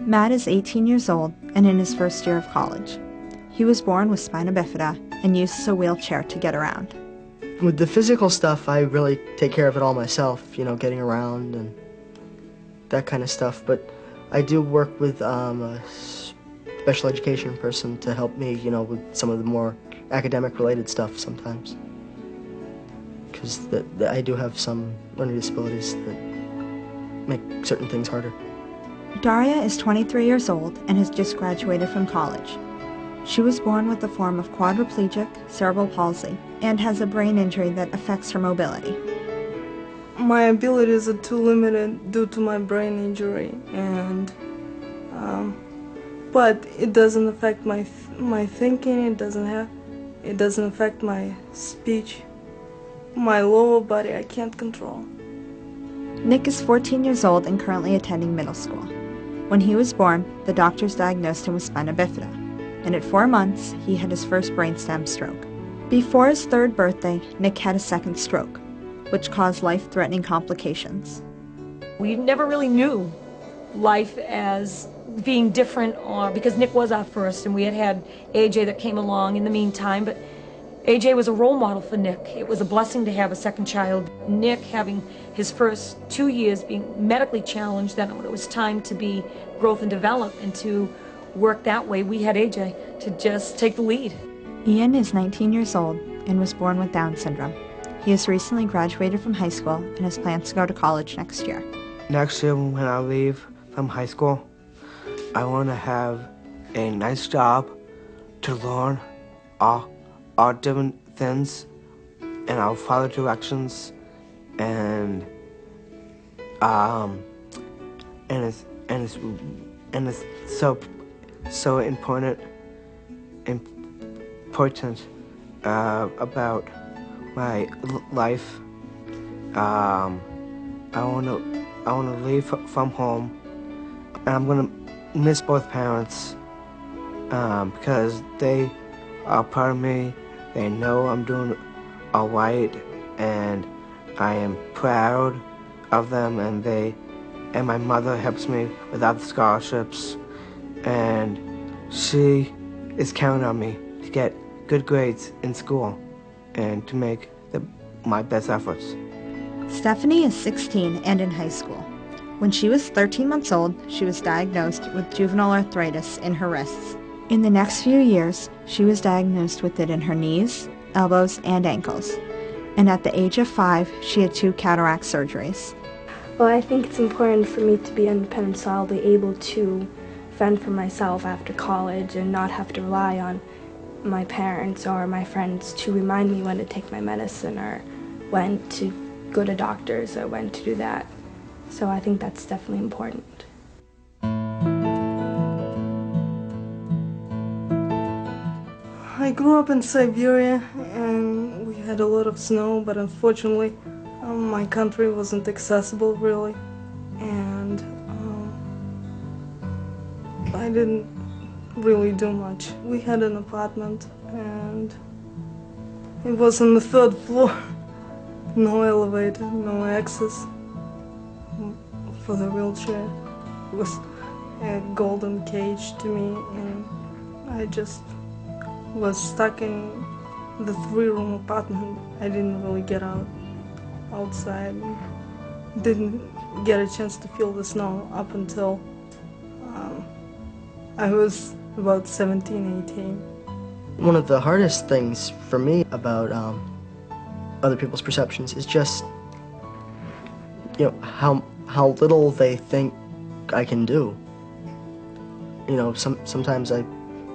Matt is 18 years old and in his first year of college. He was born with spina bifida and uses a wheelchair to get around. With the physical stuff, I really take care of it all myself, getting around and that kind of stuff. But I do work with a special education person to help me, with some of the more academic-related stuff sometimes. Because I do have some learning disabilities that make certain things harder. Daria is 23 years old and has just graduated from college. She was born with a form of quadriplegic cerebral palsy and has a brain injury that affects her mobility. My abilities are too limited due to my brain injury, and but it doesn't affect my thinking. It doesn't affect my speech. My lower body I can't control. Nick is 14 years old and currently attending middle school. When he was born, the doctors diagnosed him with spina bifida, and at 4 months, he had his first brainstem stroke. Before his 3rd birthday, Nick had a 2nd stroke, which caused life-threatening complications. We never really knew life as being different, because Nick was our first, and we had AJ that came along in the meantime, but AJ was a role model for Nick. It was a blessing to have a 2nd child. Nick having his first 2 years being medically challenged, then when it was time to be growth and develop and to work that way, we had AJ to just take the lead. Ian is 19 years old and was born with Down syndrome. He has recently graduated from high school and has plans to go to college next year. Next year when I leave from high school, I want to have a nice job to learn all different things, and I'll follow directions, and it's so important about my life. I want to leave from home, and I'm gonna miss both parents because they are part of me. They know I'm doing all right, and I am proud of them, and my mother helps me with other scholarships, and she is counting on me to get good grades in school and to make my best efforts. Stephanie is 16 and in high school. When she was 13 months old, she was diagnosed with juvenile arthritis in her wrists. In the next few years, she was diagnosed with it in her knees, elbows, and ankles. And at the age of 5, she had 2 cataract surgeries. Well, I think it's important for me to be independent so I'll be able to fend for myself after college and not have to rely on my parents or my friends to remind me when to take my medicine or when to go to doctors or when to do that. So I think that's definitely important. I grew up in Siberia and we had a lot of snow, but unfortunately my country wasn't accessible really, and I didn't really do much. We had an apartment and it was on the 3rd floor. No elevator, no access for the wheelchair. It was a golden cage to me, and I just was stuck in the 3-room apartment. I didn't really get outside. Didn't get a chance to feel the snow up until I was about 17, 18. One of the hardest things for me about other people's perceptions is just, how little they think I can do. Sometimes I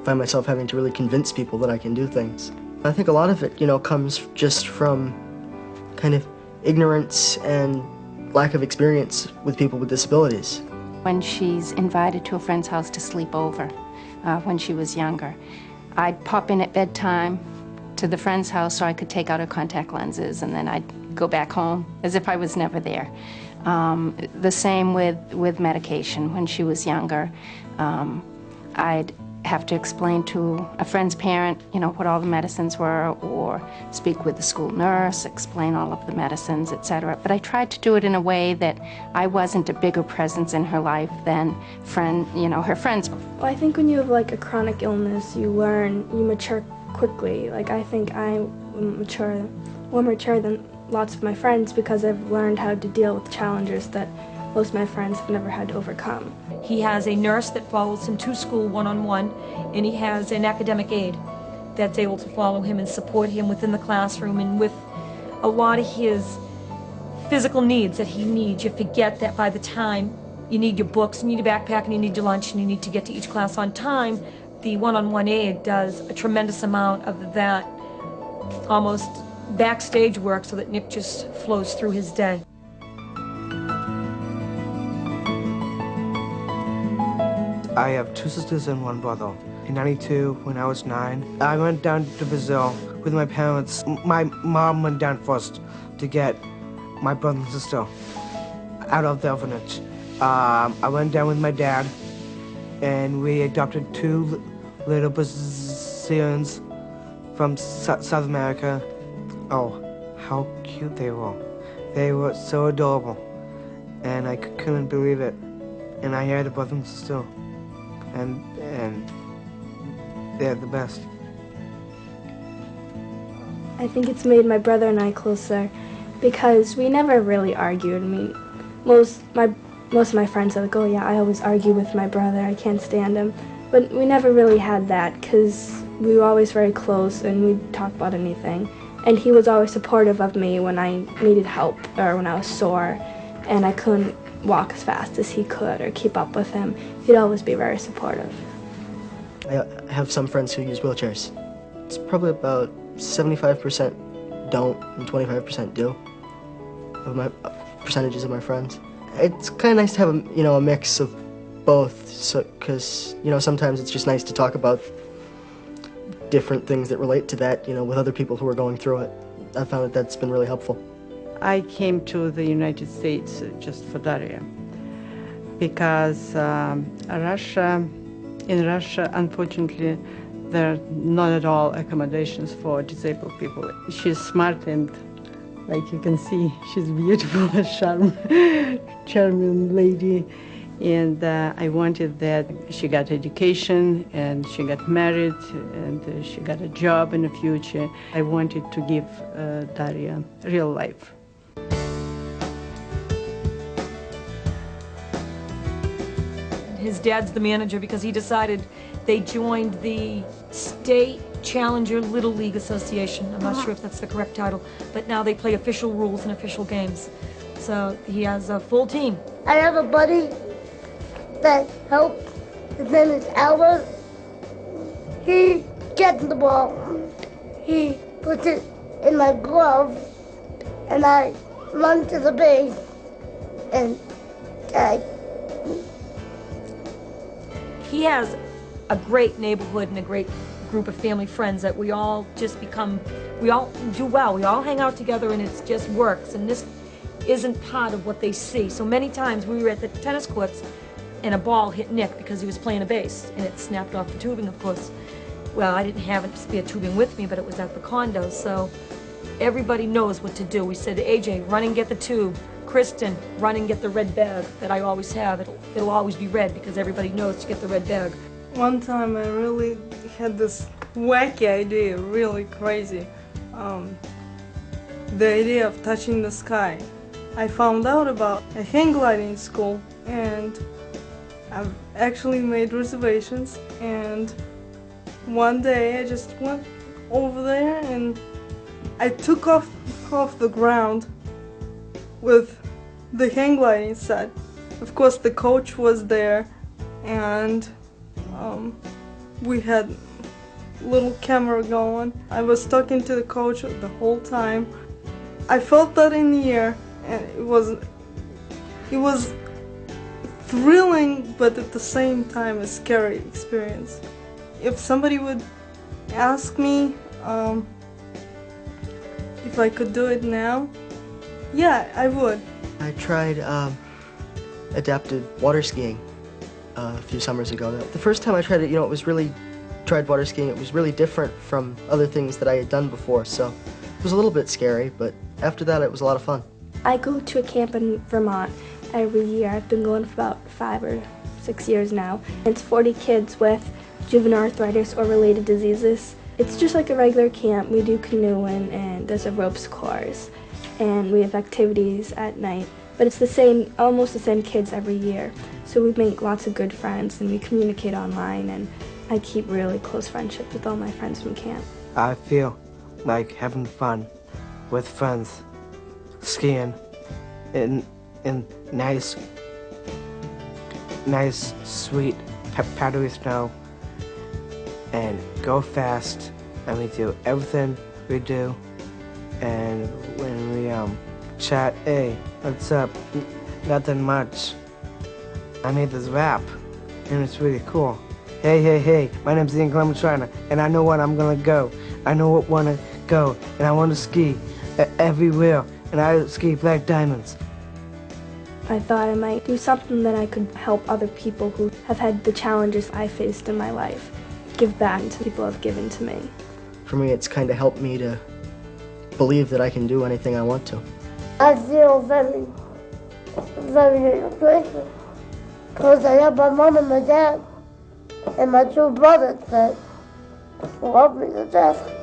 find myself having to really convince people that I can do things. I think a lot of it, comes just from kind of ignorance and lack of experience with people with disabilities. When she's invited to a friend's house to sleep over when she was younger, I'd pop in at bedtime to the friend's house so I could take out her contact lenses, and then I'd go back home as if I was never there. The same with medication. When she was younger, I'd have to explain to a friend's parent, what all the medicines were, or speak with the school nurse, explain all of the medicines, etc. But I tried to do it in a way that I wasn't a bigger presence in her life than her friends. Well, I think when you have like a chronic illness, you mature quickly. Like I think I'm more mature than lots of my friends because I've learned how to deal with challenges that most of my friends have never had to overcome. He has a nurse that follows him to school one-on-one, and he has an academic aide that's able to follow him and support him within the classroom and with a lot of his physical needs that he needs. You forget that by the time you need your books, you need your backpack, and you need your lunch, and you need to get to each class on time, the one-on-one aide does a tremendous amount of that almost backstage work so that Nick just flows through his day. I have 2 sisters and 1 brother. In '92, when I was 9, I went down to Brazil with my parents. My mom went down first to get my brother and sister out of the orphanage. I went down with my dad, and we adopted 2 little Brazilians from South America. Oh, how cute they were. They were so adorable, and I couldn't believe it. And I had a brother and sister. And they're the best. I think it's made my brother and I closer because we never really argued. I mean, most of my friends are like, oh yeah, I always argue with my brother, I can't stand him. But we never really had that because we were always very close and we'd talk about anything. And he was always supportive of me when I needed help or when I was sore and I couldn't walk as fast as he could or keep up with him. He'd always be very supportive. I have some friends who use wheelchairs. It's probably about 75% don't and 25% do of my percentages of my friends. It's kind of nice to have a mix of both, because sometimes it's just nice to talk about different things that relate to that, with other people who are going through it. I found that that's been really helpful. I came to the United States just for Daria because in Russia, unfortunately, there are not at all accommodations for disabled people. She's smart and, like you can see, she's beautiful, charming lady. And I wanted that she got education and she got married and she got a job in the future. I wanted to give Daria real life. His dad's the manager because he decided they joined the State Challenger Little League Association. I'm not sure if that's the correct title, but now they play official rules and official games. So he has a full team. I have a buddy that helps. His name is Albert. He gets the ball. He puts it in my glove, and I run to the base and tag. He has a great neighborhood and a great group of family friends that we all just we all do well. We all hang out together and it just works. And this isn't part of what they see. So many times we were at the tennis courts and a ball hit Nick because he was playing a bass and it snapped off the tubing, of course. Well, I didn't have spare tubing with me, but it was at the condo, so everybody knows what to do. We said to AJ, run and get the tube. Kristen, run and get the red bag that I always have. It'll always be red because everybody knows to get the red bag. One time I really had this wacky idea, really crazy. The idea of touching the sky. I found out about a hang gliding school and I've actually made reservations, and one day I just went over there and I took off the ground with the hang gliding set. Of course the coach was there and we had little camera going. I was talking to the coach the whole time. I felt that in the air and it was thrilling but at the same time a scary experience. If somebody would ask me if I could do it now, yeah, I would. I tried adaptive water skiing a few summers ago. The first time I tried it, tried water skiing, it was really different from other things that I had done before, so it was a little bit scary, but after that it was a lot of fun. I go to a camp in Vermont every year. I've been going for about 5 or 6 years now. It's 40 kids with juvenile arthritis or related diseases. It's just like a regular camp. We do canoeing and there's a ropes course and we have activities at night. But it's the same, almost the same kids every year. So we make lots of good friends and we communicate online, and I keep really close friendships with all my friends from camp. I feel like having fun with friends, skiing in nice, sweet, powdery snow, and go fast, and we do everything we do, and when we chat, hey, what's up? Nothing much. I made this rap, and it's really cool. Hey, my name's Ian Clementina, and I know what I'm gonna go. I know what wanna go, and I wanna ski everywhere, and I ski black diamonds. I thought I might do something that I could help other people who have had the challenges I faced in my life. Give back to people who have given to me. For me, it's kind of helped me to believe that I can do anything I want to. I feel very, very grateful because I have my mom and my dad and my two brothers that love me to death.